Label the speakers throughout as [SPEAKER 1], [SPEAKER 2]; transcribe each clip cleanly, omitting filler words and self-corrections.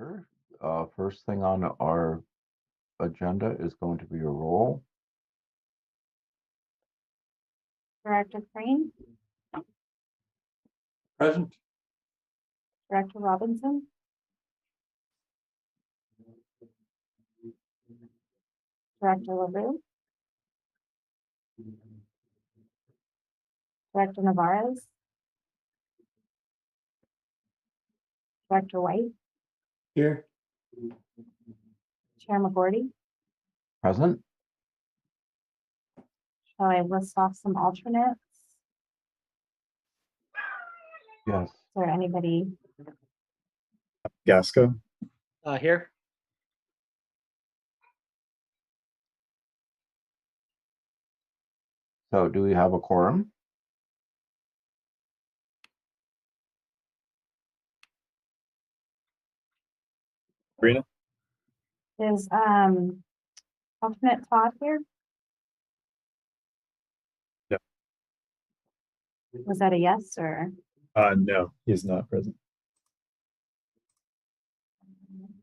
[SPEAKER 1] order. First thing on our agenda is going to be a roll.
[SPEAKER 2] Director Crane,
[SPEAKER 3] Present.
[SPEAKER 2] Director Robinson, Director LaRue, Director Navarez, Director White,
[SPEAKER 3] Here.
[SPEAKER 2] Chair McGorty.
[SPEAKER 1] Present?
[SPEAKER 2] Shall I list off some alternates?
[SPEAKER 1] Yes.
[SPEAKER 2] Is there anybody?
[SPEAKER 4] Gasco.
[SPEAKER 3] Here.
[SPEAKER 1] So do we have a quorum?
[SPEAKER 4] Sabrina.
[SPEAKER 2] Is alternate Todd here?
[SPEAKER 4] No.
[SPEAKER 2] Was that a yes or?
[SPEAKER 4] No, he's not present.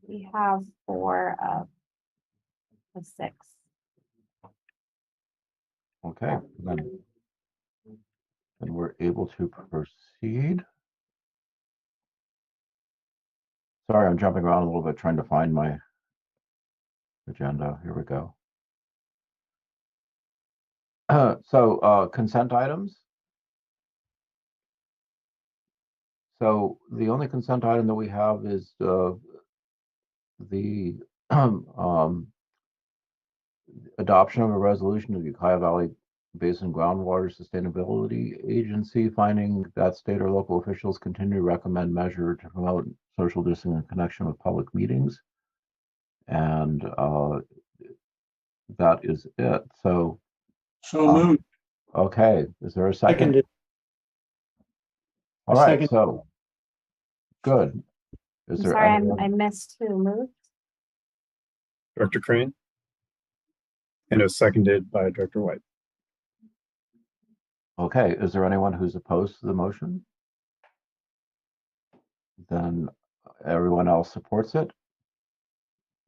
[SPEAKER 2] We have 4 of 6.
[SPEAKER 1] Okay, then we're able to proceed. Sorry, I'm jumping around a little bit trying to find my agenda. Here we go. So consent items. So the only consent item that we have is the adoption of a resolution of the Ukiah Valley Basin Groundwater Sustainability Agency finding that state or local officials continue to recommend measure to promote social distancing in connection with public meetings. And that is it. So
[SPEAKER 3] moved.
[SPEAKER 1] okay, is there a second?
[SPEAKER 3] Seconded.
[SPEAKER 1] All right,
[SPEAKER 3] Second.
[SPEAKER 1] so good. Is
[SPEAKER 2] I'm
[SPEAKER 1] there
[SPEAKER 2] sorry,
[SPEAKER 1] anyone?
[SPEAKER 2] I missed who moved.
[SPEAKER 4] Director Crane. And it was seconded by Director White.
[SPEAKER 1] Okay, is there anyone who's opposed to the motion? Then everyone else supports it.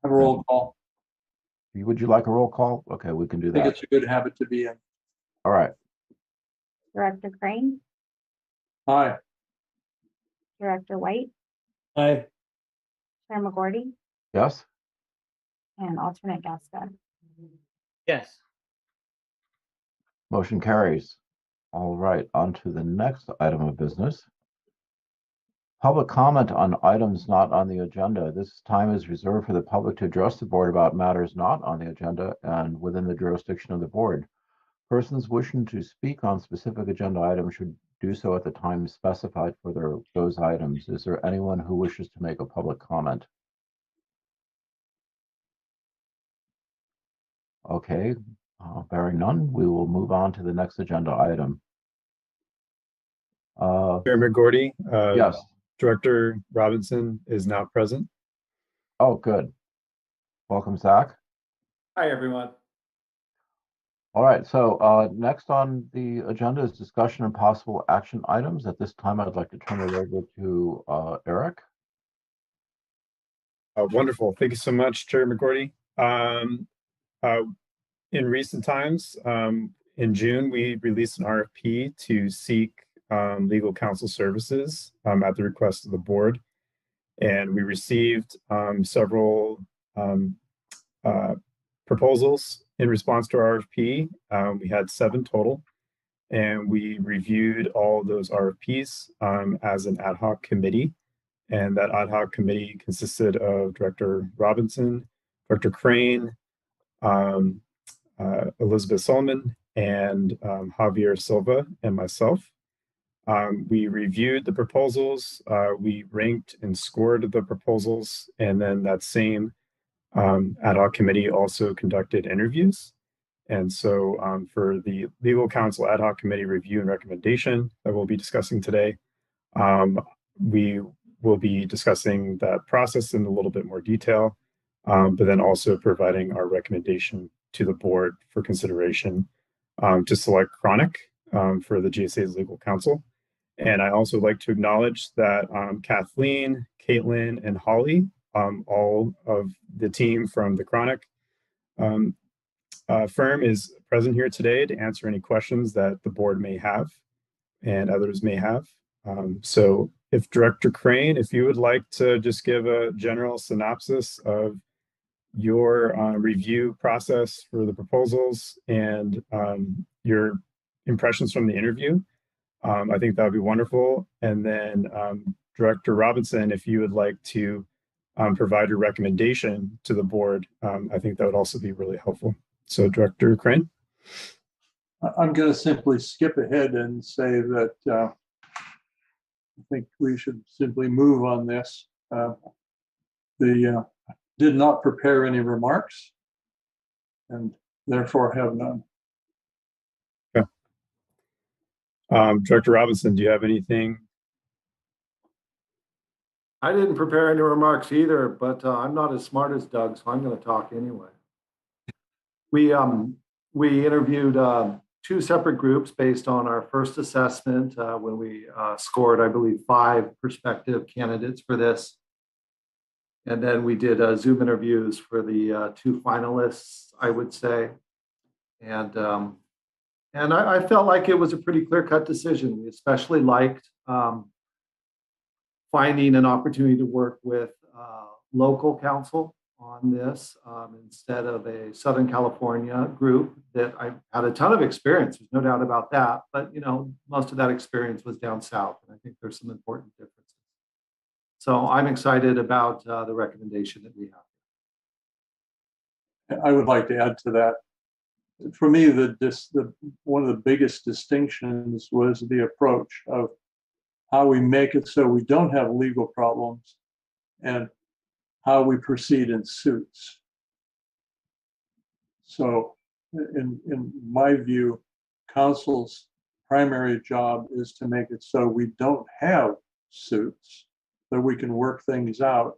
[SPEAKER 3] A roll call.
[SPEAKER 1] Would you like a roll call? Okay, we can do
[SPEAKER 3] I think
[SPEAKER 1] that.
[SPEAKER 3] it's a good habit to be in.
[SPEAKER 1] All right.
[SPEAKER 2] Director Crane,
[SPEAKER 3] Aye.
[SPEAKER 2] Director White,
[SPEAKER 3] Aye.
[SPEAKER 2] Chair McGorty,
[SPEAKER 1] Yes?
[SPEAKER 2] and alternate Gasca.
[SPEAKER 3] Yes.
[SPEAKER 1] Motion carries. All right, on to the next item of business. Public comment on items not on the agenda. This time is reserved for the public to address the board about matters not on the agenda and within the jurisdiction of the board. Persons wishing to speak on specific agenda items should do so at the time specified for those items. Is there anyone who wishes to make a public comment? Okay, bearing none, we will move on to the next agenda item.
[SPEAKER 4] Chair McGorty.
[SPEAKER 1] Yes.
[SPEAKER 4] Director Robinson is now present.
[SPEAKER 1] Oh, good. Welcome, Zach.
[SPEAKER 3] Hi, everyone.
[SPEAKER 1] All right, so next on the agenda is discussion and possible action items. At this time, I'd like to turn it over to Eric.
[SPEAKER 4] Wonderful. Thank you so much, Chair McGorty. In recent times, in June, we released an RFP to seek legal counsel services at the request of the board. And we received several proposals in response to our RFP. We had 7 total, and we reviewed all those RFPs as an ad hoc committee. And that ad hoc committee consisted of Director Robinson, Director Crane, Elizabeth Solomon, and Javier Silva, and myself. We reviewed the proposals, we ranked and scored the proposals, and then that same ad hoc committee also conducted interviews. And so for the legal counsel ad hoc committee review and recommendation that we'll be discussing today, we will be discussing that process in a little bit more detail, but then also providing our recommendation to the board for consideration to select Chronic for the GSA's legal counsel. And I also like to acknowledge that Kathleen, Caitlin, and Holly all of the team from the Chronic firm is present here today to answer any questions that the board may have and others may have. So if Director Crane, if you would like to just give a general synopsis of your review process for the proposals and your impressions from the interview, I think that would be wonderful. And then Director Robinson, if you would like to provide your recommendation to the board, I think that would also be really helpful. So Director Crane.
[SPEAKER 5] I'm going to simply skip ahead and say that I think we should simply move on this. Did not prepare any remarks and therefore have none.
[SPEAKER 4] Okay. Director Robinson, do you have anything?
[SPEAKER 6] I didn't prepare any remarks either, but I'm not as smart as Doug, so I'm going to talk anyway. We interviewed two separate groups based on our first assessment when we scored, I believe, 5 prospective candidates for this. And then we did Zoom interviews for the 2 finalists, I would say. And I felt like it was a pretty clear-cut decision. We especially liked finding an opportunity to work with local counsel on this instead of a Southern California group that I had a ton of experience. There's no doubt about that. But, you know, most of that experience was down south. And I think there's some important differences. So I'm excited about the recommendation that we have.
[SPEAKER 5] I would like to add to that. For me, one of the biggest distinctions was the approach of how we make it so we don't have legal problems and how we proceed in suits. So in my view, counsel's primary job is to make it so we don't have suits, that we can work things out.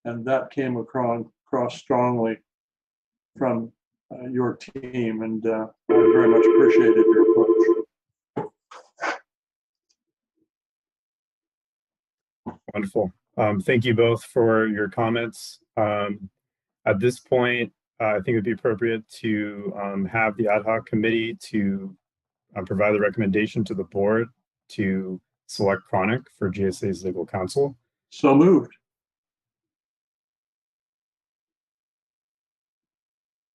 [SPEAKER 5] And that came across strongly from your team, and I very much appreciated your approach.
[SPEAKER 4] Wonderful. Thank you both for your comments. At this point, I think it'd be appropriate to have the ad hoc committee to provide the recommendation to the board to select Chronic for GSA's legal counsel.
[SPEAKER 5] So moved.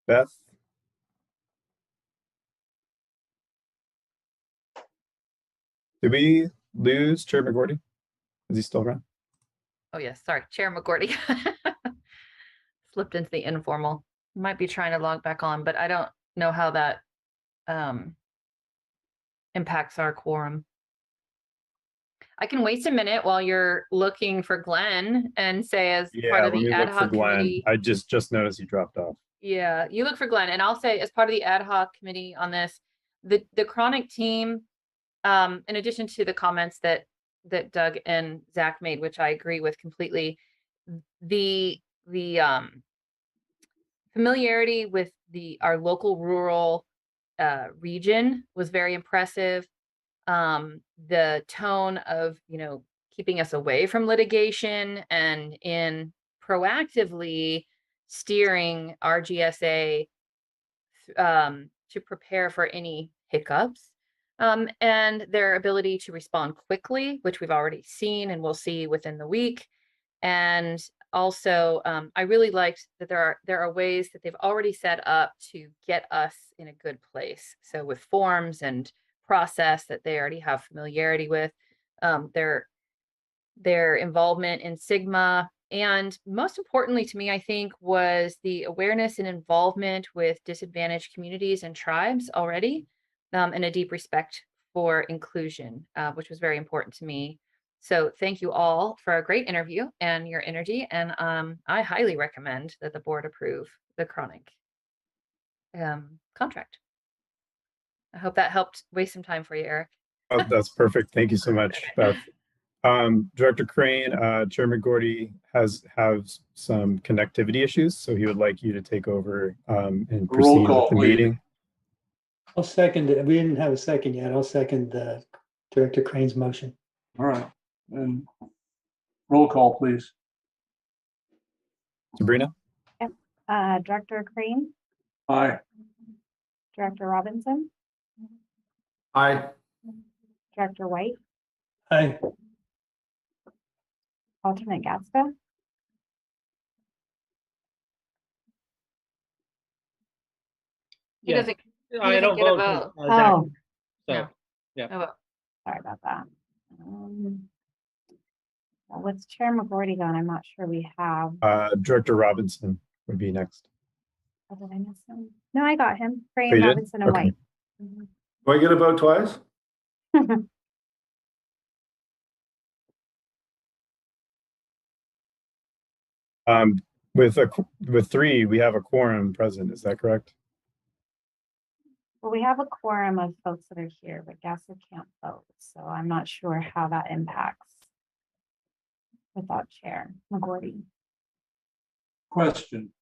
[SPEAKER 4] Beth? Did we lose Chair McGordy? Is he still around?
[SPEAKER 7] Oh, yes. Sorry. Chair McGordy slipped into the informal. Might be trying to log back on, but I don't know how that impacts our quorum. I can wait a minute while you're looking for Glenn and say as part of the ad hoc committee.
[SPEAKER 4] I just noticed he dropped off.
[SPEAKER 7] Yeah, you look for Glenn, and I'll say as part of the ad hoc committee on this, the Chronic team, in addition to the comments that Doug and Zach made, which I agree with completely, the familiarity with our local rural region was very impressive. The tone of, keeping us away from litigation and in proactively steering our GSA to prepare for any hiccups, and their ability to respond quickly, which we've already seen and we'll see within the week. And also, I really liked that there are ways that they've already set up to get us in a good place. So with forms and process that they already have familiarity with, their involvement in Sigma, and most importantly to me, I think, was the awareness and involvement with disadvantaged communities and tribes already, and a deep respect for inclusion, which was very important to me. So thank you all for a great interview and your energy. And I highly recommend that the board approve the Chronic contract. I hope that helped waste some time for you, Eric.
[SPEAKER 4] Oh, that's perfect. Thank you so much, Beth. Director Crane, Chair McGordy has some connectivity issues, so he would like you to take over and proceed with the meeting.
[SPEAKER 3] I'll second it. We didn't have a second yet. I'll second Director Crane's motion.
[SPEAKER 5] All right. And roll call, please.
[SPEAKER 4] Sabrina?
[SPEAKER 2] Director Crane,
[SPEAKER 5] Aye.
[SPEAKER 2] Director Robinson,
[SPEAKER 6] Aye.
[SPEAKER 2] Director White,
[SPEAKER 3] Aye.
[SPEAKER 2] alternate Gaspa,
[SPEAKER 7] He
[SPEAKER 8] Yeah,
[SPEAKER 7] doesn't, he
[SPEAKER 8] I
[SPEAKER 7] doesn't
[SPEAKER 8] don't
[SPEAKER 7] get a
[SPEAKER 8] vote.
[SPEAKER 7] vote.
[SPEAKER 8] Zach,
[SPEAKER 2] oh,
[SPEAKER 8] so,
[SPEAKER 7] No.
[SPEAKER 8] yeah.
[SPEAKER 7] No vote.
[SPEAKER 2] sorry about that. Well, with Chair McGorty gone, I'm not sure we have.
[SPEAKER 4] Director Robinson would be next.
[SPEAKER 2] Oh, did I miss him? No, I got him.
[SPEAKER 4] Oh,
[SPEAKER 2] Crane,
[SPEAKER 4] you did?
[SPEAKER 2] Robinson, and
[SPEAKER 4] Okay.
[SPEAKER 2] White. Mhm.
[SPEAKER 6] Do I get a vote twice?
[SPEAKER 4] With three, we have a quorum present. Is that correct?
[SPEAKER 2] Well, we have a quorum of folks that are here, but Gaspa can't vote, so I'm not sure how that impacts without Chair McGorty.
[SPEAKER 5] Question.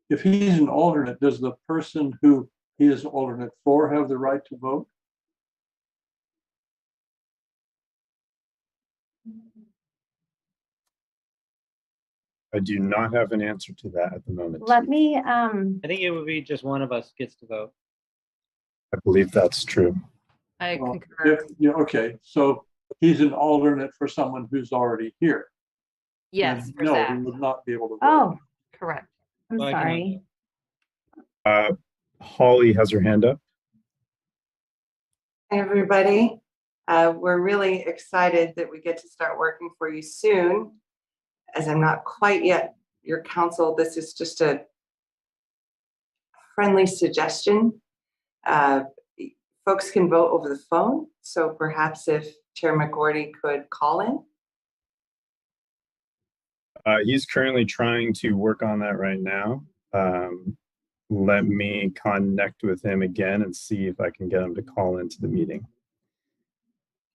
[SPEAKER 5] If he's an alternate, does the person who he is alternate for have the right to vote?
[SPEAKER 4] I do not have an answer to that at the moment.
[SPEAKER 2] Let me,
[SPEAKER 8] I think it would be just one of us gets to vote.
[SPEAKER 4] I believe that's true.
[SPEAKER 7] I
[SPEAKER 5] Well,
[SPEAKER 7] concur.
[SPEAKER 5] if, yeah, okay, so he's an alternate for someone who's already here.
[SPEAKER 7] Yes,
[SPEAKER 5] then
[SPEAKER 7] for
[SPEAKER 5] no,
[SPEAKER 7] Zach.
[SPEAKER 5] we would not be able to vote.
[SPEAKER 2] oh,
[SPEAKER 7] Correct.
[SPEAKER 2] I'm
[SPEAKER 8] Well, I cannot
[SPEAKER 2] sorry.
[SPEAKER 4] Holly has her hand up.
[SPEAKER 9] Hi, everybody. We're really excited that we get to start working for you soon. As I'm not quite yet your counsel, this is just a friendly suggestion. Folks can vote over the phone, so perhaps if Chair McGorty could call in.
[SPEAKER 4] He's currently trying to work on that right now. Let me connect with him again and see if I can get him to call into the meeting.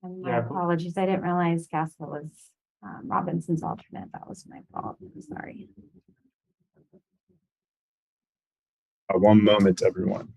[SPEAKER 2] And my
[SPEAKER 8] Yeah.
[SPEAKER 2] apologies. I didn't realize Gaspa was Robinson's alternate. That was my fault. I'm sorry.
[SPEAKER 4] One moment, everyone.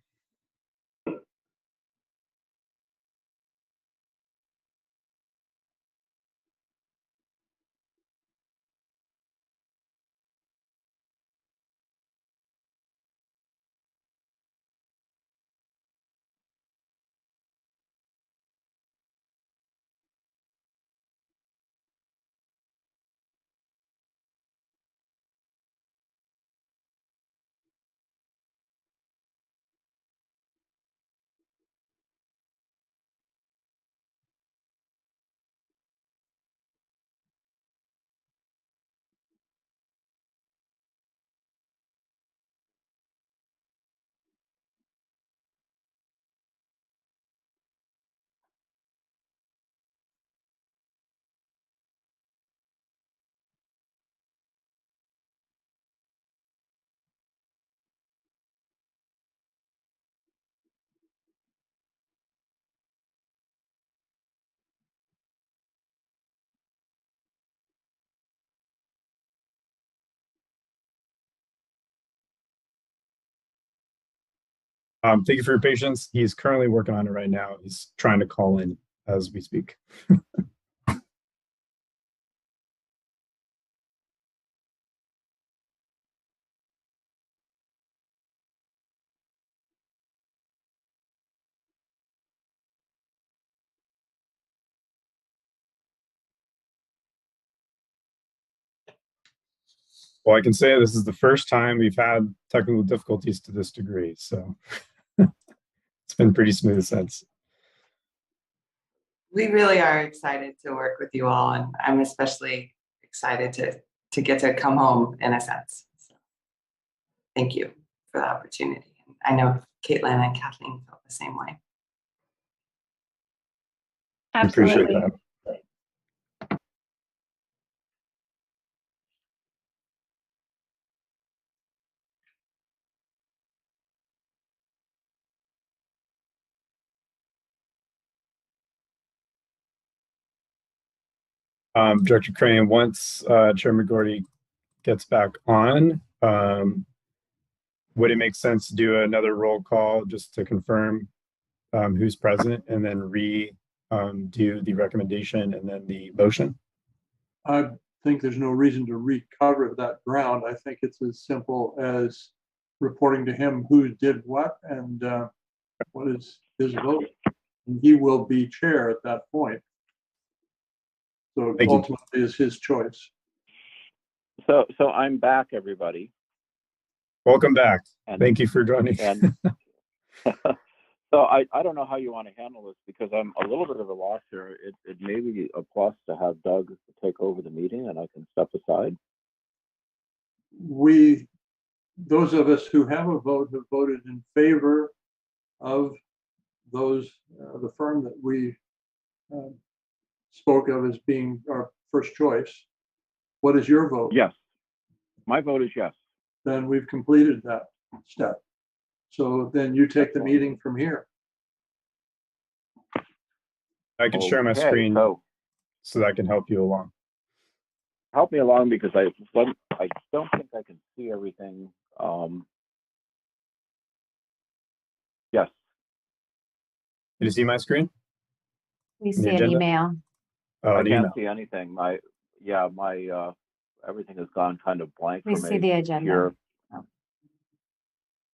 [SPEAKER 4] Thank you for your patience. He's currently working on it right now. He's trying to call in as we speak. Well, I can say this is the first time we've had technical difficulties to this degree, so it's been pretty smooth since.
[SPEAKER 9] We really are excited to work with you all, and I'm especially excited to get to come home in a sense. So, thank you for the opportunity. I know Caitlin and Kathleen felt the same way.
[SPEAKER 4] We appreciate that. Director Crane, once Chair McGorty gets back on, would it make sense to do another roll call just to confirm who's present and then do the recommendation and then the motion?
[SPEAKER 5] I think there's no reason to recover that ground. I think it's as simple as reporting to him who did what and what is his vote. And he will be chair at that point. So
[SPEAKER 4] Thank you.
[SPEAKER 5] ultimately is his choice.
[SPEAKER 1] So I'm back, everybody.
[SPEAKER 4] Welcome back.
[SPEAKER 1] And,
[SPEAKER 4] Thank you for joining.
[SPEAKER 1] And so I don't know how you want to handle this because I'm a little bit of a loss here. It may be a plus to have Doug take over the meeting and I can step aside.
[SPEAKER 5] Those of us who have a vote have voted in favor of those, the firm that we spoke of as being our first choice. What is your vote?
[SPEAKER 1] Yes. My vote is yes.
[SPEAKER 5] Then we've completed that step. So then you take the meeting from here.
[SPEAKER 4] I can share my
[SPEAKER 1] Okay,
[SPEAKER 4] screen
[SPEAKER 1] so
[SPEAKER 4] that I can help you along.
[SPEAKER 1] help me along because I don't think I can see everything. Yes.
[SPEAKER 4] Did you see my screen?
[SPEAKER 2] We
[SPEAKER 4] The
[SPEAKER 2] see an
[SPEAKER 4] agenda?
[SPEAKER 2] email.
[SPEAKER 4] Oh,
[SPEAKER 1] I
[SPEAKER 4] an
[SPEAKER 1] can't
[SPEAKER 4] email.
[SPEAKER 1] see anything. My everything has gone kind of blank
[SPEAKER 2] We
[SPEAKER 1] for
[SPEAKER 2] see
[SPEAKER 1] me
[SPEAKER 2] the agenda.
[SPEAKER 1] here.
[SPEAKER 2] Oh.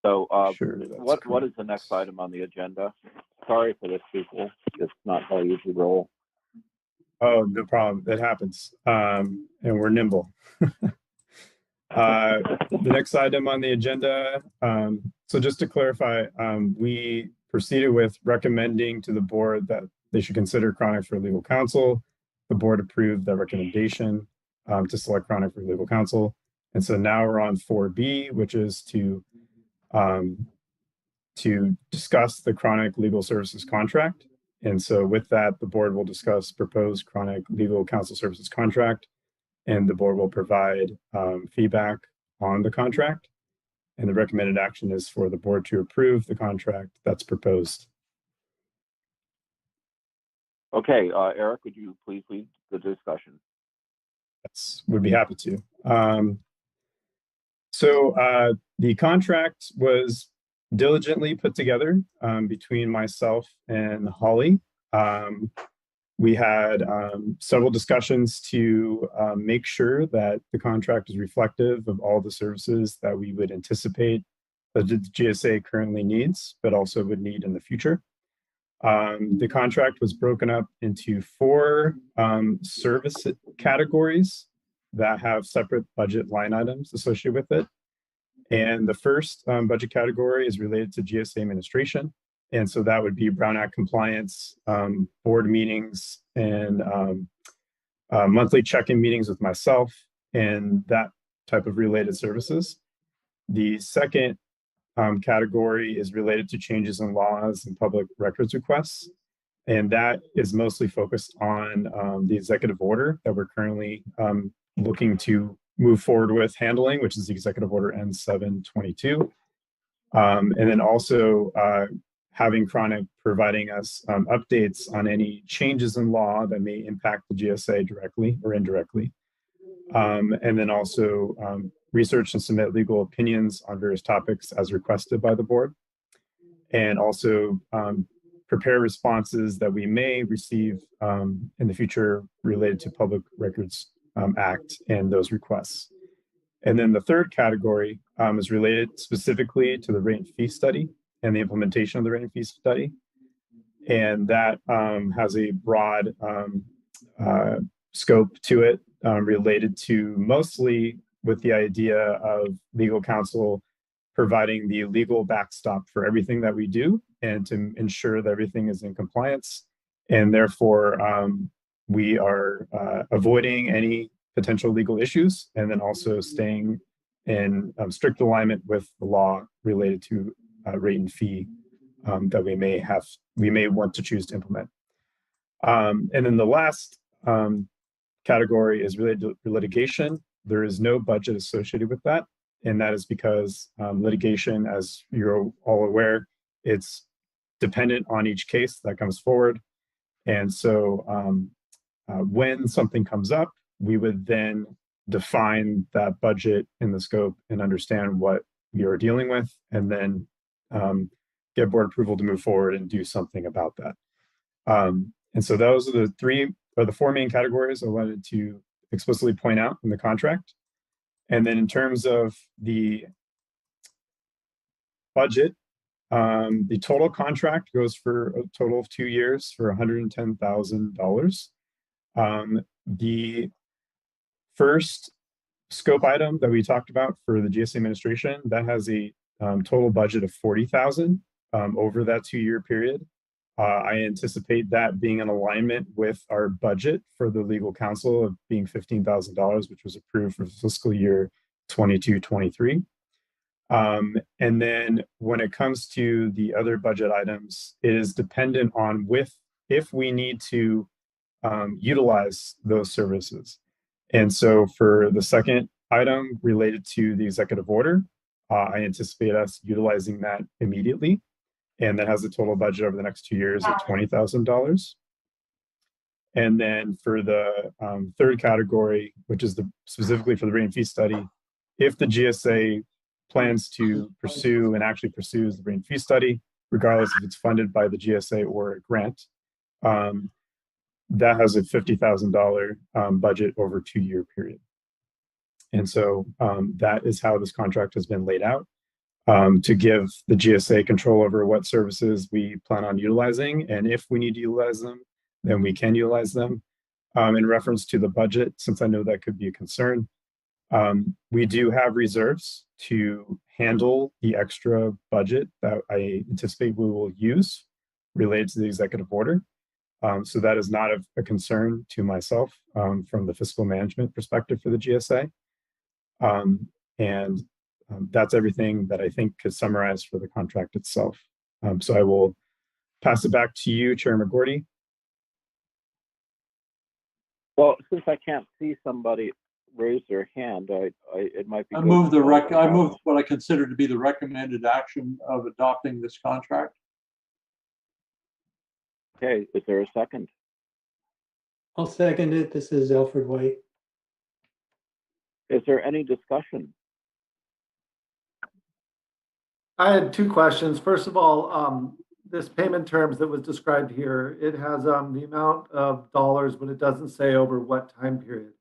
[SPEAKER 1] So
[SPEAKER 4] Sure, that's
[SPEAKER 1] what
[SPEAKER 4] correct.
[SPEAKER 1] is the next item on the agenda? Sorry for this, people. It's not how I usually roll.
[SPEAKER 4] Oh, no problem. That happens. And we're nimble. The next item on the agenda. So just to clarify, we proceeded with recommending to the board that they should consider Chronic for legal counsel. The board approved that recommendation to select Chronic for legal counsel. And so now we're on 4B, which is to discuss the Chronic Legal Services contract. And so with that, the board will discuss proposed Chronic Legal Counsel Services contract, and the board will provide feedback on the contract. And the recommended action is for the board to approve the contract that's proposed.
[SPEAKER 1] Okay, Eric, would you please lead the discussion?
[SPEAKER 4] Would be happy to. So the contract was diligently put together between myself and Holly. We had several discussions to make sure that the contract is reflective of all the services that we would anticipate that the GSA currently needs, but also would need in the future. The contract was broken up into 4 service categories that have separate budget line items associated with it. And the first budget category is related to GSA administration. And so that would be Brown Act compliance, board meetings, and monthly check-in meetings with myself, and that type of related services. The second category is related to changes in laws and public records requests. And that is mostly focused on the executive order that we're currently looking to move forward with handling, which is the executive order N722. And then also having Chronic providing us updates on any changes in law that may impact the GSA directly or indirectly. And then also research and submit legal opinions on various topics as requested by the board. And also prepare responses that we may receive in the future related to Public Records Act and those requests. And then the third category is related specifically to the rate and fee study and the implementation of the rate and fee study. And that has a broad scope to it related to mostly with the idea of legal counsel providing the legal backstop for everything that we do and to ensure that everything is in compliance. And therefore, we are avoiding any potential legal issues and then also staying in strict alignment with the law related to rate and fee that we may want to choose to implement. And then the last category is related to litigation. There is no budget associated with that. And that is because litigation, as you're all aware, it's dependent on each case that comes forward. And so when something comes up, we would then define that budget in the scope and understand what we are dealing with, and then get board approval to move forward and do something about that. And so those are the 4 main categories I wanted to explicitly point out in the contract. And then in terms of the budget, the total contract goes for a total of 2 years for $110,000. The first scope item that we talked about for the GSA administration, that has a total budget of $40,000 over that 2-year period. I anticipate that being in alignment with our budget for the legal counsel of being $15,000, which was approved for fiscal year 22-23. And then when it comes to the other budget items, it is dependent on if we need to utilize those services. And so for the second item related to the executive order, I anticipate us utilizing that immediately. And that has a total budget over the next 2 years of $20,000. And then for the third category, which is specifically for the rate and fee study, if the GSA plans to pursue and actually pursues the rate and fee study, regardless if it's funded by the GSA or a grant, that has a $50,000 budget over a 2-year period. And so that is how this contract has been laid out, to give the GSA control over what services we plan on utilizing. And if we need to utilize them, then we can utilize them. In reference to the budget, since I know that could be a concern, we do have reserves to handle the extra budget that I anticipate we will use related to the executive order. So that is not a concern to myself from the fiscal management perspective for the GSA. And that's everything that I think could summarize for the contract itself. So I will pass it back to you, Chair McGordy.
[SPEAKER 1] Well, since I can't see somebody raise their hand, it might be.
[SPEAKER 5] I move what I consider to be the recommended action of adopting this contract.
[SPEAKER 1] Okay, is there a second?
[SPEAKER 3] I'll second it. This is Alfred White.
[SPEAKER 1] Is there any discussion?
[SPEAKER 6] I had 2 questions. First of all, this payment terms that was described here, it has the amount of dollars, but it doesn't say over what time period.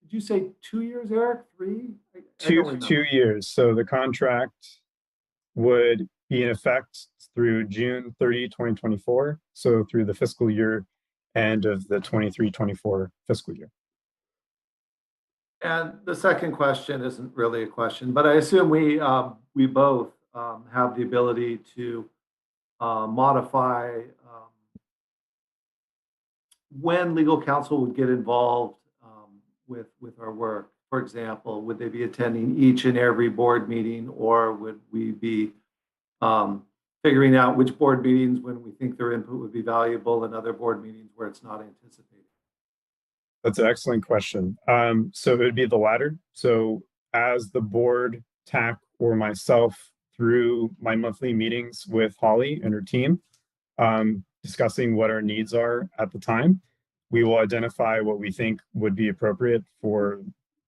[SPEAKER 6] Did you say 2 years, Eric? 3?
[SPEAKER 4] 2 years. So the contract would be in effect through June 30, 2024. So through the fiscal year end of the 23-24 fiscal year.
[SPEAKER 6] And the second question isn't really a question, but I assume we both have the ability to modify when legal counsel would get involved with our work. For example, would they be attending each and every board meeting, or would we be figuring out which board meetings when we think their input would be valuable and other board meetings where it's not anticipated?
[SPEAKER 4] That's an excellent question. So it would be the latter. So as the board, TAC, or myself, through my monthly meetings with Holly and her team, discussing what our needs are at the time, we will identify what we think would be appropriate for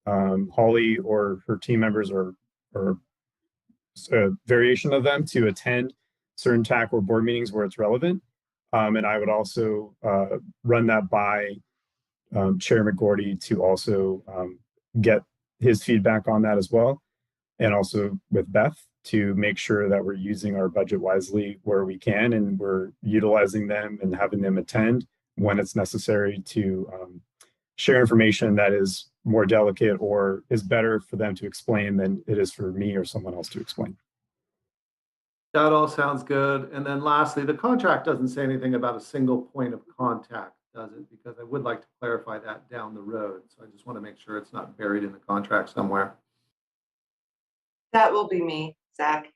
[SPEAKER 4] Holly or her team members or a variation of them to attend certain TAC or board meetings where it's relevant. And I would also run that by Chair McGordy to also get his feedback on that as well. And also with Beth to make sure that we're using our budget wisely where we can, and we're utilizing them and having them attend when it's necessary to share information that is more delicate or is better for them to explain than it is for me or someone else to explain.
[SPEAKER 6] That all sounds good. And then lastly, the contract doesn't say anything about a single point of contact, does it? Because I would like to clarify that down the road. So I just want to make sure it's not buried in the contract somewhere.
[SPEAKER 9] That will be me, Zach.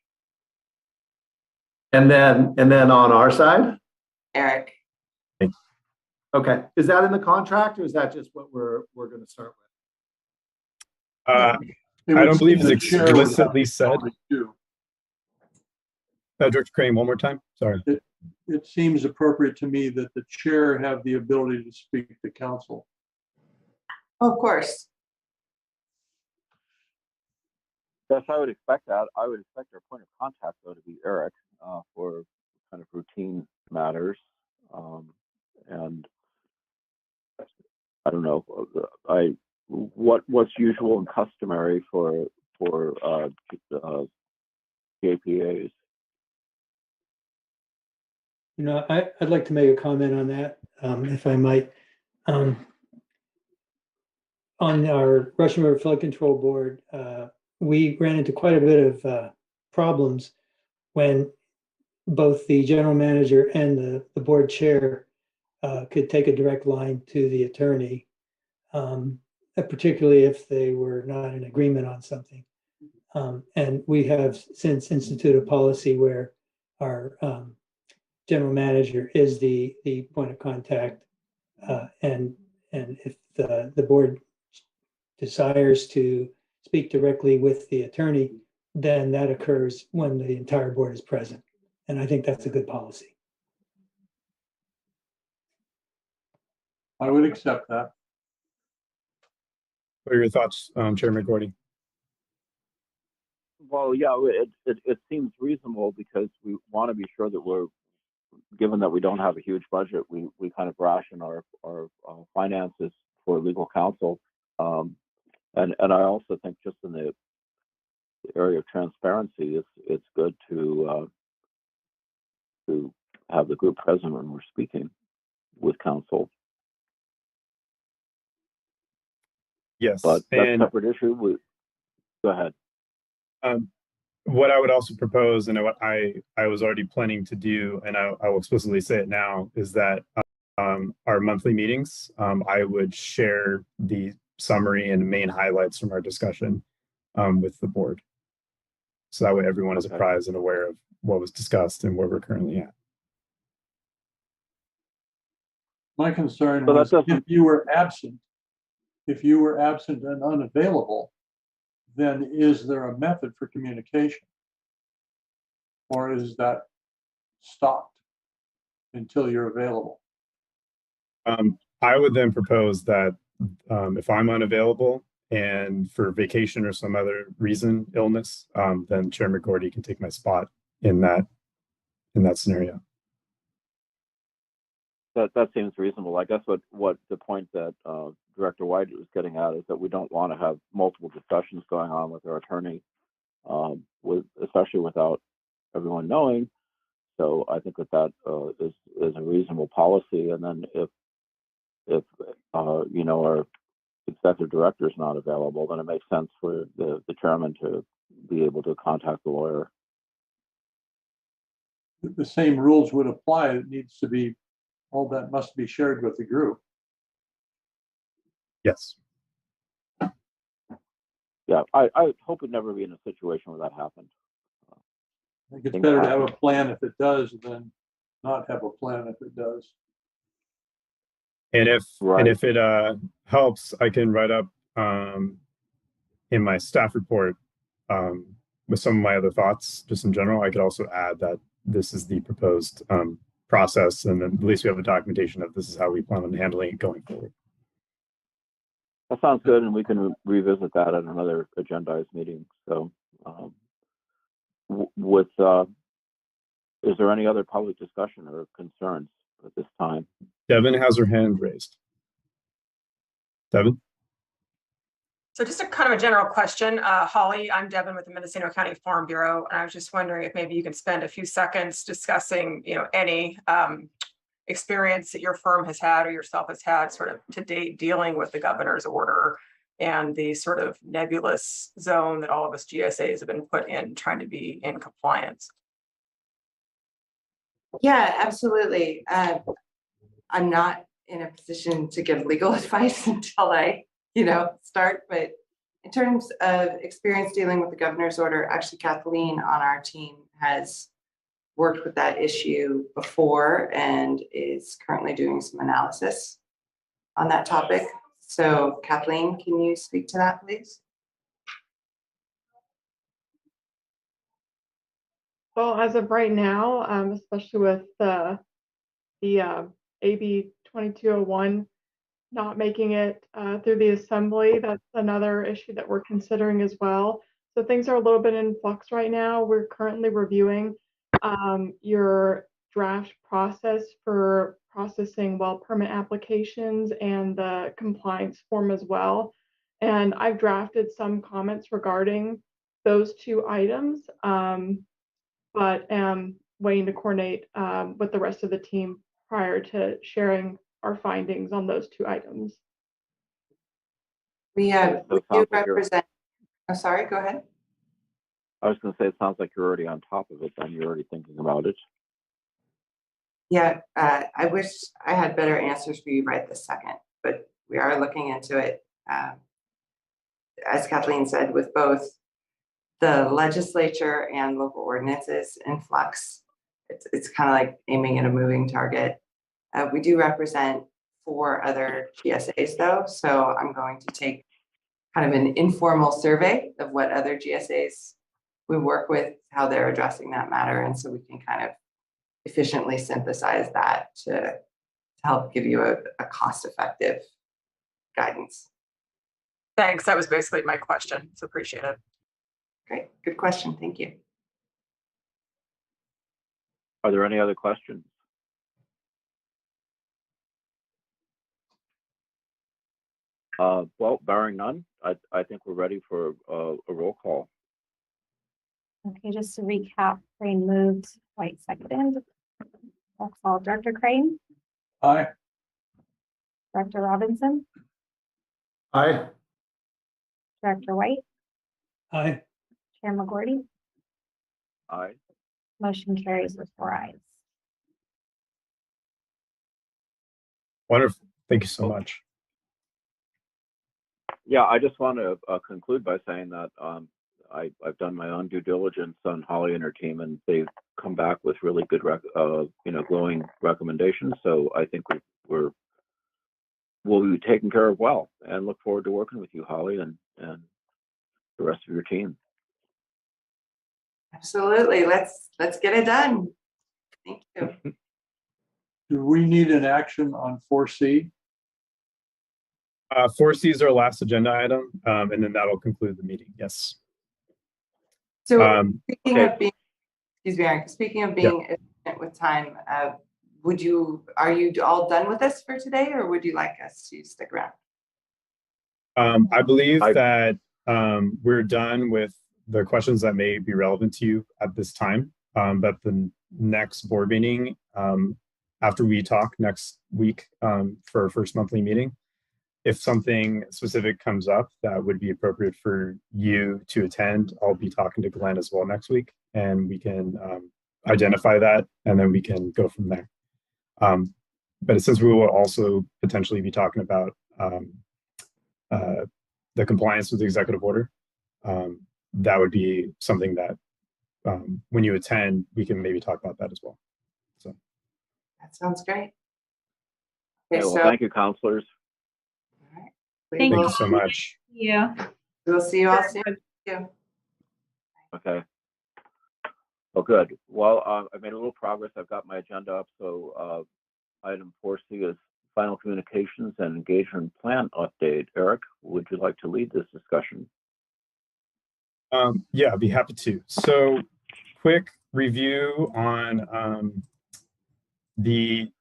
[SPEAKER 6] And then on our side?
[SPEAKER 9] Eric.
[SPEAKER 6] Okay. Is that in the contract, or is that just what we're going to start with?
[SPEAKER 4] I don't believe it's explicitly said. Director Crane, one more time. Sorry.
[SPEAKER 5] It seems appropriate to me that the chair have the ability to speak to counsel.
[SPEAKER 9] Of course.
[SPEAKER 1] Yes, I would expect that. I would expect our point of contact, though, to be Eric for kind of routine matters. And I don't know. what's usual and customary for JPAs.
[SPEAKER 3] You know, I'd like to make a comment on that, if I might. On our Russian River Flood Control Board, we ran into quite a bit of problems when both the general manager and the board chair could take a direct line to the attorney, particularly if they were not in agreement on something. And we have since instituted a policy where our general manager is the point of contact, and if the board desires to speak directly with the attorney, then that occurs when the entire board is present. And I think that's a good policy.
[SPEAKER 5] I would accept that.
[SPEAKER 4] What are your thoughts, Chairman Gordy?
[SPEAKER 1] Well, yeah, it seems reasonable because we want to be sure that we're, given that we don't have a huge budget, we kind of ration our finances for legal counsel. And I also think just in the area of transparency, it's good to have the group present when we're speaking with counsel.
[SPEAKER 4] Yes,
[SPEAKER 1] But that's a
[SPEAKER 4] and
[SPEAKER 1] separate issue. Go ahead.
[SPEAKER 4] what I would also propose, and what I was already planning to do, and I will explicitly say it now, is that our monthly meetings, I would share the summary and main highlights from our discussion with the board. So that way everyone is apprised and aware of what was discussed and where we're currently at.
[SPEAKER 5] My concern was if you were absent and unavailable, then is there a method for communication? Or is that stopped until you're available?
[SPEAKER 4] I would then propose that if I'm unavailable and for vacation or some other reason, illness, then Chairman Gordy can take my spot in that scenario.
[SPEAKER 1] That seems reasonable. I guess what the point that Director White was getting at is that we don't want to have multiple discussions going on with our attorney, especially without everyone knowing. So I think that is a reasonable policy. And then if our executive director is not available, then it makes sense for the chairman to be able to contact the lawyer.
[SPEAKER 5] The same rules would apply. It needs to be, all that must be shared with the group.
[SPEAKER 4] Yes.
[SPEAKER 1] Yeah, I hope we'd never be in a situation where that happened.
[SPEAKER 5] I think it's better to have a plan if it does than not have a plan if it does.
[SPEAKER 4] And if it helps, I can write up in my staff report with some of my other thoughts, just in general. I could also add that this is the proposed process, and then at least we have a documentation of this is how we plan on handling it going forward.
[SPEAKER 1] That sounds good, and we can revisit that at another agendized meeting. So, is there any other public discussion or concerns at this time?
[SPEAKER 4] Devin has her hand raised. Devin?
[SPEAKER 10] So just a kind of a general question. Holly, I'm Devin with the Mendocino County Farm Bureau, and I was just wondering if maybe you could spend a few seconds discussing, any experience that your firm has had or yourself has had sort of to date dealing with the governor's order and the sort of nebulous zone that all of us GSAs have been put in trying to be in compliance.
[SPEAKER 9] Yeah, absolutely. I'm not in a position to give legal advice until I, start, but in terms of experience dealing with the governor's order, actually Kathleen on our team has worked with that issue before and is currently doing some analysis on that topic. So Kathleen, can you speak to that, please?
[SPEAKER 11] Well, as of right now, especially with the AB 2201 not making it through the assembly, that's another issue that we're considering as well. So things are a little bit in flux right now. We're currently reviewing your draft process for processing well permit applications and the compliance form as well. And I've drafted some comments regarding those two items, but am waiting to coordinate with the rest of the team prior to sharing our findings on those two items.
[SPEAKER 9] We
[SPEAKER 1] So
[SPEAKER 9] we
[SPEAKER 1] it
[SPEAKER 9] do
[SPEAKER 1] sounds like you're-
[SPEAKER 9] represent, oh, sorry, go ahead.
[SPEAKER 1] I was going to say, it sounds like you're already on top of it, then you're already thinking about it.
[SPEAKER 9] Yeah, I wish I had better answers for you right this second, but we are looking into it. As Kathleen said, with both the legislature and local ordinances in flux, it's kind of like aiming at a moving target. We do represent 4 other GSAs though, so I'm going to take kind of an informal survey of what other GSAs we work with, how they're addressing that matter, and so we can kind of efficiently synthesize that to help give you a cost-effective guidance.
[SPEAKER 10] Thanks. That was basically my question. So appreciate it.
[SPEAKER 9] Great, good question. Thank you.
[SPEAKER 1] Are there any other questions? Well, barring none, I think we're ready for a roll call.
[SPEAKER 2] Okay, just to recap, Crane moved, White seconded. That's all. Director Crane,
[SPEAKER 5] Aye.
[SPEAKER 2] Director Robinson,
[SPEAKER 6] Aye.
[SPEAKER 2] Director White,
[SPEAKER 3] Aye.
[SPEAKER 2] Chair McGorty.
[SPEAKER 1] Aye.
[SPEAKER 2] Motion carries with 4 ayes.
[SPEAKER 4] Wonderful. Thank you so much.
[SPEAKER 1] Yeah, I just want to conclude by saying that I've done my own due diligence on Holly and her team, and they've come back with really good, glowing recommendations. So I think we'll be taken care of well, and look forward to working with you, Holly, and the rest of your team.
[SPEAKER 9] Absolutely. Let's get it done. Thank you.
[SPEAKER 5] Do we need an action on 4C?
[SPEAKER 4] 4C is our last agenda item, and then that'll conclude the meeting. Yes.
[SPEAKER 9] So speaking
[SPEAKER 1] okay.
[SPEAKER 9] of being, excuse me, Eric, speaking of being efficient with time, are you all done with this for today, or would you like us to stick around?
[SPEAKER 4] I believe that we're done with the questions that may be relevant to you at this time. But the next board meeting, after we talk next week for our first monthly meeting, if something specific comes up that would be appropriate for you to attend, I'll be talking to Glenn as well next week, and we can identify that, and then we can go from there. But since we will also potentially be talking about the compliance with the executive order, that would be something that when you attend, we can maybe talk about that as well. So
[SPEAKER 9] that sounds great.
[SPEAKER 1] Okay, well, thank you, counselors.
[SPEAKER 9] All right.
[SPEAKER 7] Thank
[SPEAKER 4] you so much.
[SPEAKER 7] Yeah.
[SPEAKER 9] We'll see you all soon. Thank you.
[SPEAKER 1] Okay. Well, good. Well, I made a little progress. I've got my agenda up. So item 4C is final communications and engagement plan update. Eric, would you like to lead this discussion?
[SPEAKER 4] Yeah, I'd be happy to. So quick review on the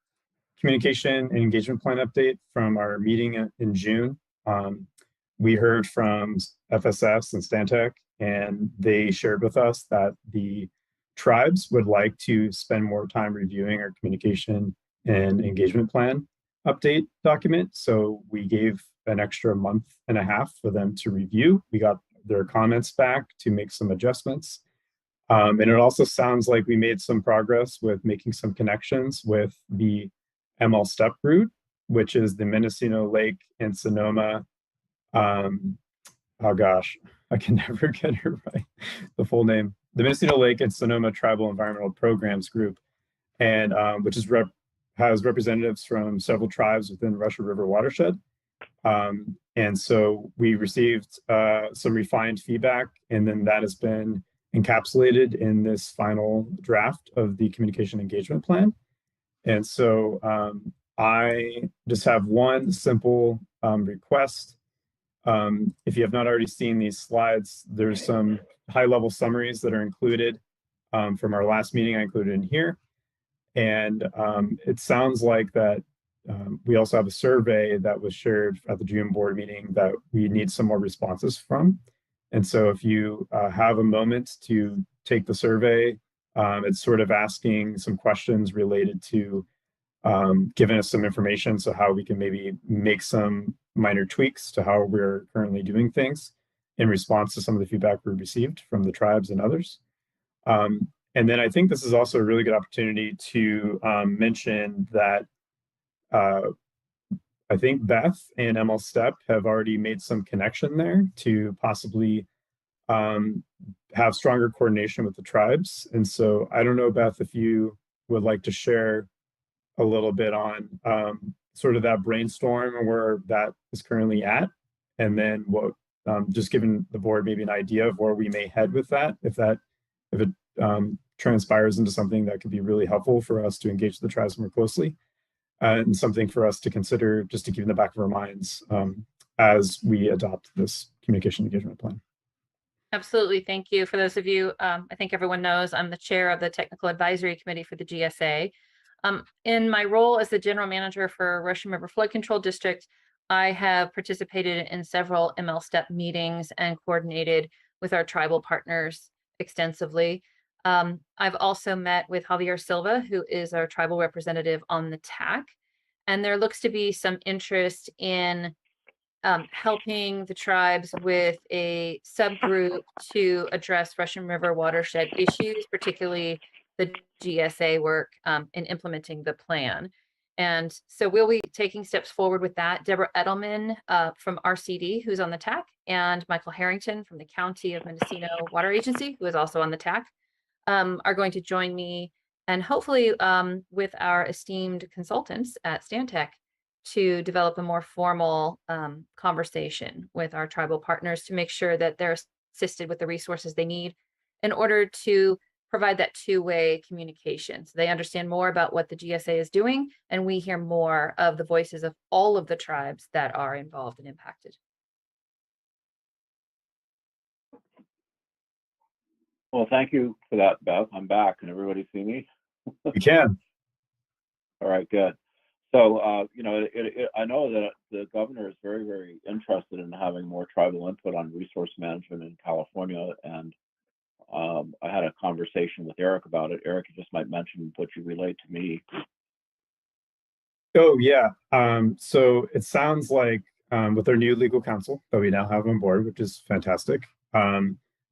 [SPEAKER 4] communication and engagement plan update from our meeting in June. We heard from FSS and Stantec, and they shared with us that the tribes would like to spend more time reviewing our communication and engagement plan update document. So we gave an extra month and a half for them to review. We got their comments back to make some adjustments. And it also sounds like we made some progress with making some connections with the ML step route, which is the Mendocino Lake and Sonoma. Oh gosh, I can never get it right. The full name, the Mendocino Lake and Sonoma Tribal Environmental Programs Group, and which is has representatives from several tribes within Russian River watershed. And so we received some refined feedback, and then that has been encapsulated in this final draft of the communication engagement plan. And so I just have one simple request. If you have not already seen these slides, there's some high-level summaries that are included from our last meeting. I included in here. And it sounds like that we also have a survey that was shared at the June board meeting that we need some more responses from. And so if you have a moment to take the survey, it's sort of asking some questions related to giving us some information, so how we can maybe make some minor tweaks to how we're currently doing things in response to some of the feedback we received from the tribes and others. And then I think this is also a really good opportunity to mention that I think Beth and ML Step have already made some connection there to possibly have stronger coordination with the tribes. And so I don't know, Beth, if you would like to share a little bit on sort of that brainstorm and where that is currently at, and then what just giving the board maybe an idea of where we may head with that, if it transpires into something that could be really helpful for us to engage the tribes more closely, and something for us to consider just to keep in the back of our minds as we adopt this communication engagement plan.
[SPEAKER 7] Absolutely. Thank you. For those of you, I think everyone knows I'm the chair of the Technical Advisory Committee for the GSA. In my role as the general manager for Russian River Flood Control District, I have participated in several ML Step meetings and coordinated with our tribal partners extensively. I've also met with Javier Silva, who is our tribal representative on the TAC, and there looks to be some interest in helping the tribes with a subgroup to address Russian River watershed issues, particularly the GSA work in implementing the plan. And so we'll be taking steps forward with that. Deborah Edelman from RCD, who's on the TAC, and Michael Harrington from the County of Mendocino Water Agency, who is also on the TAC, are going to join me, and hopefully with our esteemed consultants at Stantec, to develop a more formal conversation with our tribal partners to make sure that they're assisted with the resources they need in order to provide that two-way communication. So they understand more about what the GSA is doing, and we hear more of the voices of all of the tribes that are involved and impacted.
[SPEAKER 1] Well, thank you for that, Beth. I'm back. Can everybody see me?
[SPEAKER 4] You can.
[SPEAKER 1] All right, good. So, I know that the governor is very, very interested in having more tribal input on resource management in California. And I had a conversation with Eric about it. Eric, you just might mention what you relate to me.
[SPEAKER 4] Oh, yeah. So it sounds like with our new legal counsel that we now have on board, which is fantastic,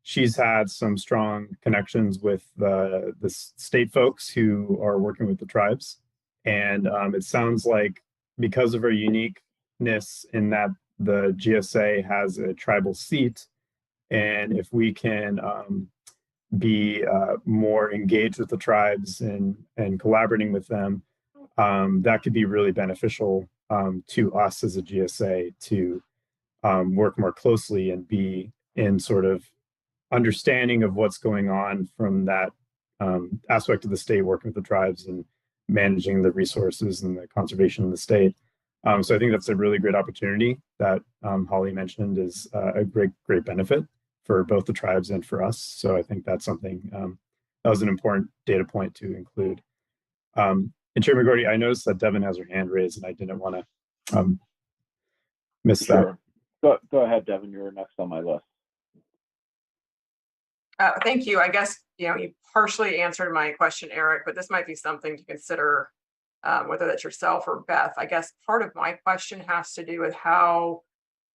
[SPEAKER 4] she's had some strong connections with the state folks who are working with the tribes. And it sounds like because of her uniqueness in that the GSA has a tribal seat, and if we can be more engaged with the tribes and collaborating with them, that could be really beneficial to us as a GSA to work more closely and be in sort of understanding of what's going on from that aspect of the state, working with the tribes and managing the resources and the conservation in the state. So I think that's a really great opportunity that Holly mentioned is a great benefit for both the tribes and for us. So I think that's something that was an important data point to include. And Chairman Gordy, I noticed that Devin has her hand raised, and I didn't want to miss that.
[SPEAKER 1] Go ahead, Devin. You're next on my list.
[SPEAKER 10] Thank you. I guess, you partially answered my question, Eric, but this might be something to consider, whether that's yourself or Beth. I guess part of my question has to do with how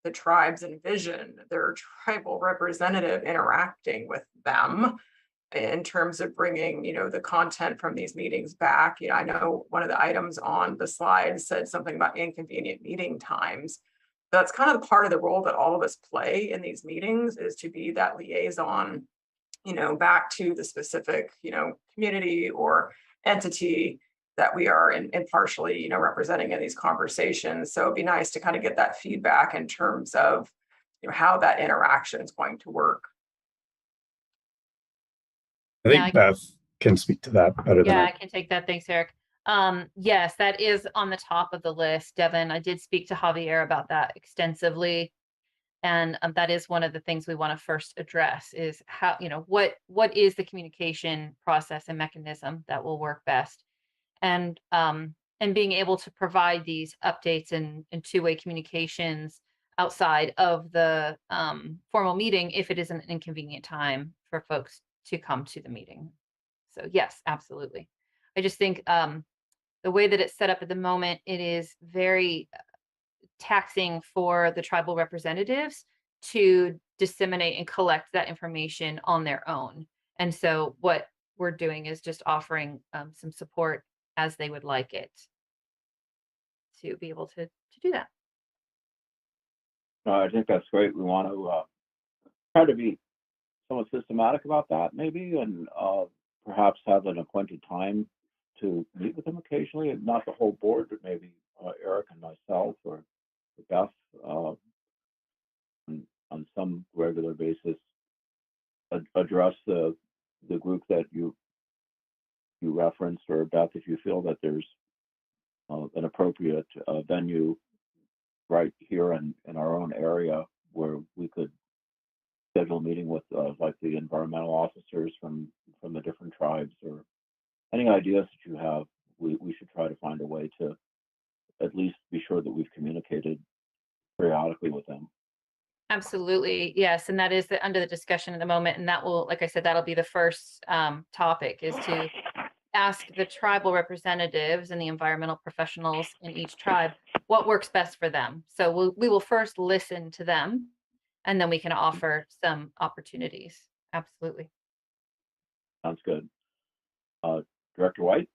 [SPEAKER 10] the tribes envision their tribal representative interacting with them in terms of bringing, the content from these meetings back. I know one of the items on the slide said something about inconvenient meeting times. That's kind of part of the role that all of us play in these meetings, is to be that liaison, back to the specific, community or entity that we are impartially, representing in these conversations. So it'd be nice to kind of get that feedback in terms of, how that interaction is going to work.
[SPEAKER 4] I think Beth can speak to that better than
[SPEAKER 7] I can take that. Thanks, Eric. Yes, that is on the top of the list, Devin. I did speak to Javier about that extensively. And that is one of the things we want to first address, is how, what is the communication process and mechanism that will work best. And and being able to provide these updates and two-way communications outside of the formal meeting if it is an inconvenient time for folks to come to the meeting. So yes, absolutely. I just think the way that it's set up at the moment, it is very taxing for the tribal representatives to disseminate and collect that information on their own. And so what we're doing is just offering some support as they would like it to be able to do that.
[SPEAKER 1] No, I think that's great. We want to try to be somewhat systematic about that, maybe, and perhaps have an appointed time to meet with them occasionally, and not the whole board, but maybe Eric and myself or Beth on some regular basis address the group that you referenced, or Beth, if you feel that there's an appropriate venue right here in our own area where we could schedule a meeting with like the environmental officers from the different tribes, or any ideas that you have, we should try to find a way to at least be sure that we've communicated periodically with them.
[SPEAKER 7] Absolutely, yes, and that is under the discussion at the moment, and that will, like I said, that'll be the first topic, is to ask the tribal representatives and the environmental professionals in each tribe what works best for them. So we will first listen to them, and then we can offer some opportunities. Absolutely.
[SPEAKER 1] Sounds good. Director White?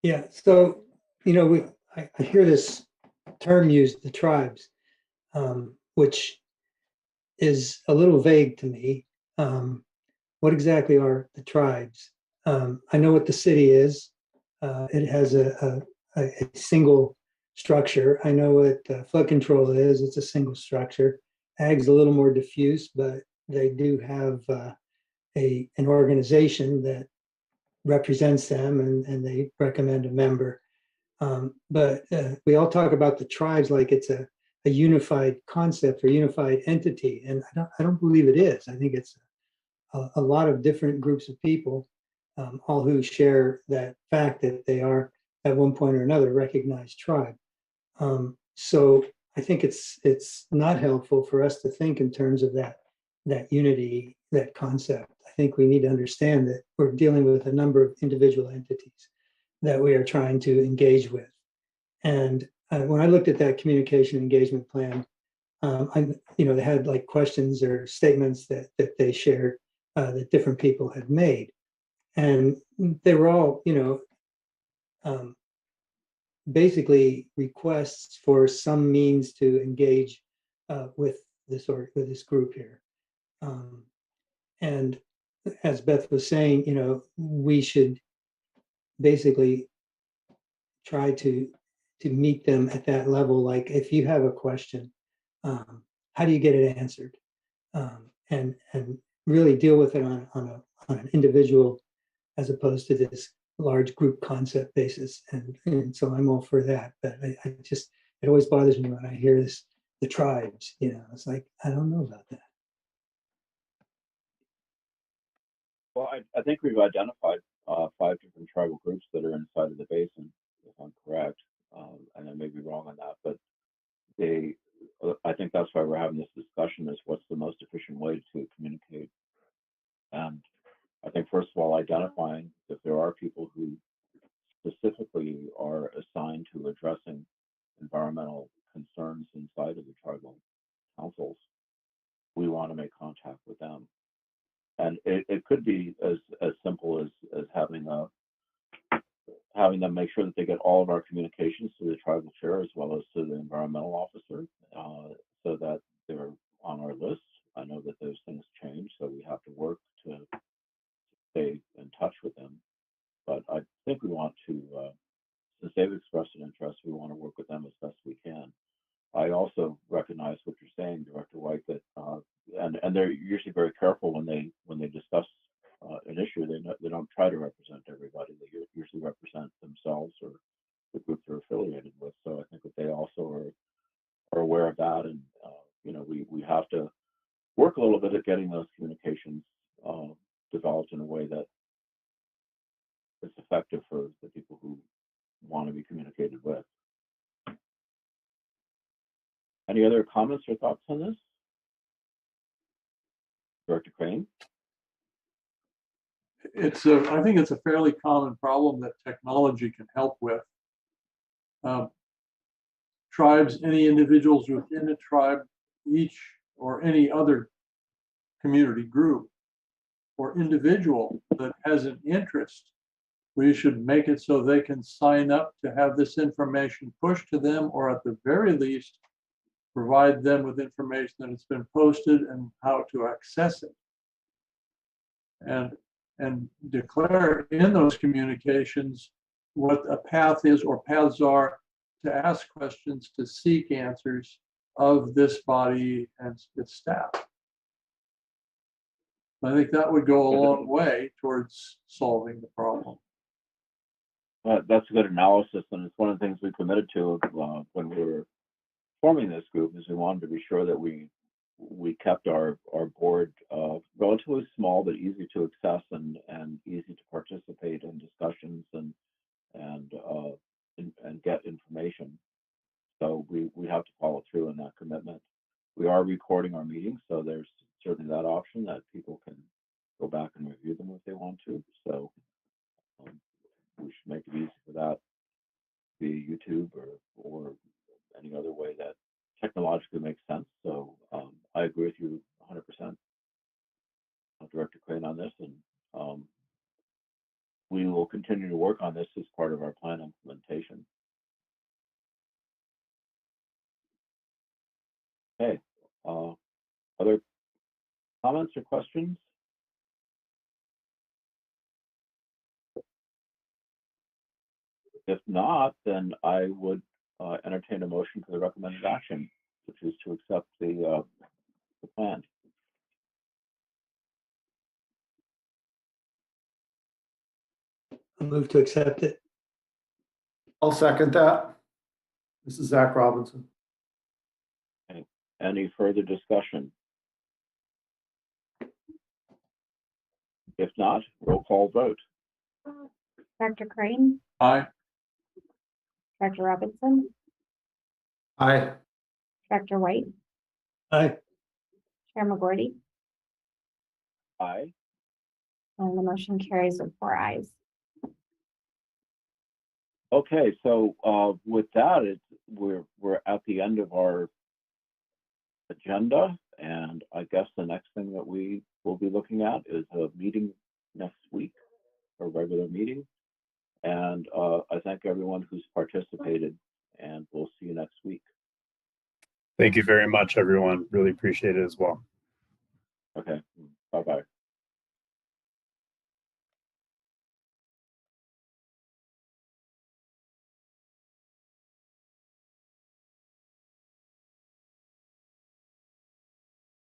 [SPEAKER 3] Yeah, so, I hear this term used, the tribes, which is a little vague to me. What exactly are the tribes? I know what the city is. It has a single structure. I know what flood control is. It's a single structure. Ag's a little more diffuse, but they do have an organization that represents them, and they recommend a member. But we all talk about the tribes like it's a unified concept or unified entity, and I don't believe it is. I think it's a lot of different groups of people, all who share that fact that they are at one point or another recognized tribe. So I think it's not helpful for us to think in terms of that unity, that concept. I think we need to understand that we're dealing with a number of individual entities that we are trying to engage with. And when I looked at that communication engagement plan, they had like questions or statements that they shared that different people had made, and they were all, basically requests for some means to engage with this group here. And as Beth was saying, we should basically try to meet them at that level. Like, if you have a question, how do you get it answered? And really deal with it on an individual, as opposed to this large group concept basis. And so I'm all for that. But it always bothers me when I hear this, the tribes, it's like, I don't know about that.
[SPEAKER 1] Well, I think we've identified 5 different tribal groups that are inside of the basin, if I'm correct. And I may be wrong on that, but I think that's why we're having this discussion, is what's the most efficient way to communicate. And I think, first of all, identifying if there are people who specifically are assigned to addressing environmental concerns inside of the tribal councils, we want to make contact with them. And it could be as simple as having them make sure that they get all of our communications to the tribal chair as well as to the environmental officer, so that they're on our list. I know that those things change, so we have to work to stay in touch with them. But I think we want to, since they've expressed an interest, we want to work with them as best we can. I also recognize what you're saying, Director White, that and they're usually very careful when they discuss an issue. They don't try to represent everybody. They usually represent themselves or the group they're affiliated with. So I think that they also are aware of that, and we have to work a little bit at getting those communications developed in a way that it's effective for the people who want to be communicated with. Any other comments or thoughts on this? Director Crane?
[SPEAKER 5] I think it's a fairly common problem that technology can help with. Tribes, any individuals within a tribe, each or any other community group or individual that has an interest, we should make it so they can sign up to have this information pushed to them, or at the very least, provide them with information that it's been posted and how to access it. And declare in those communications what a path is or paths are to ask questions, to seek answers of this body and its staff. I think that would go a long way towards solving the problem.
[SPEAKER 1] That's a good analysis, and it's one of the things we committed to when we were forming this group, is we wanted to be sure that we kept our board relatively small but easy to access and easy to participate in discussions and get information. So we have to follow through in that commitment. We are recording our meetings, so there's certainly that option that people can go back and review them if they want to. So we should make it easy for that via YouTube or any other way that technologically makes sense. So I agree with you 100%, Director Crane, on this, and we will continue to work on this as part of our plan implementation. Okay, other comments or questions? If not, then I would entertain a motion for the recommended action, which is to accept the plan.
[SPEAKER 3] I'll move to accept it.
[SPEAKER 6] I'll second that. This is Zach Robinson.
[SPEAKER 1] Okay. Any further discussion? If not, roll call vote.
[SPEAKER 2] Director Crane,
[SPEAKER 5] Aye.
[SPEAKER 2] Director Robinson,
[SPEAKER 6] Aye.
[SPEAKER 2] Director White,
[SPEAKER 3] Aye.
[SPEAKER 2] Chair McGorty,
[SPEAKER 1] Aye.
[SPEAKER 2] and the motion carries with 4 ayes.
[SPEAKER 1] Okay, so with that, we're at the end of our agenda, and I guess the next thing that we will be looking at is a meeting next week, a regular meeting. And I thank everyone who's participated, and we'll see you next week.
[SPEAKER 4] Thank you very much, everyone. Really appreciate it as well.
[SPEAKER 1] Okay, bye-bye.